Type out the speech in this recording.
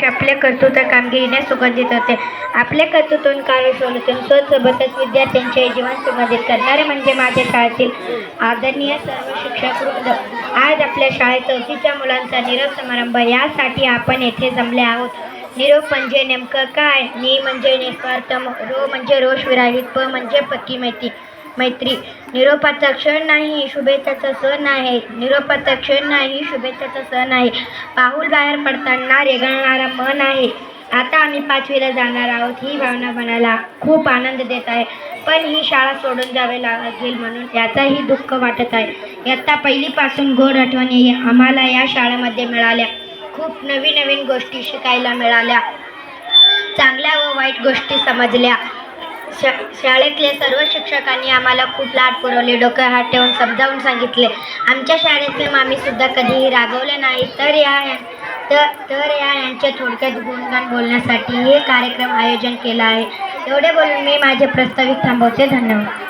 आपल्या कर्तृत्व कामगिरीने सुगंधित होते. आपल्या कर्तृत्वातून कार्यशैलीतून स्वतःसोबतच विद्यार्थ्यांचे जीवन सुगंधित करणारे म्हणजे माझ्या शाळेतील आदरणीय सर्व शिक्षक वृंद. आज आपल्या शाळेत 34 मुलांचा निरोप समारंभ, यासाठी आपण येथे जमले आहोत. निरोप म्हणजे नेमकं काय? नि म्हणजे निस्वार्थ, रो म्हणजे रोष विरहित, प म्हणजे पक्की मैत्री. निरोपाचा क्षण नाही, शुभेच्छाचा सण आहे. निरोपाचा क्षण नाही, शुभेच्छाचा सण आहे. पाऊल बाहेर पडताना रेंगाळणारा मन आहे. आता आम्ही 5वीला जाणार आहोत. ही भावना मनाला खूप आनंद देत आहे, पण ही शाळा सोडून जावे लागेल म्हणून याचाही दुःख वाटत आहे. इयत्ता पहिलीपासून गोड आठवणी आम्हाला या शाळेमध्ये मिळाल्या. खूप नवीन गोष्टी शिकायला मिळाल्या, चांगल्या व वाईट गोष्टी समजल्या. शाळेतले सर्व शिक्षकांनी आम्हाला खूप लाड पुरवले, डोक्यावर हात ठेवून समजावून सांगितले. आमच्या शाळेतले मामीसुद्धा कधीही रागवले नाही. तर यांचे थोडक्यात गुणगान बोलण्यासाठी हे कार्यक्रम आयोजन केला आहे. एवढे बोलून मी माझे प्रस्तावित थांबवते. धन्यवाद.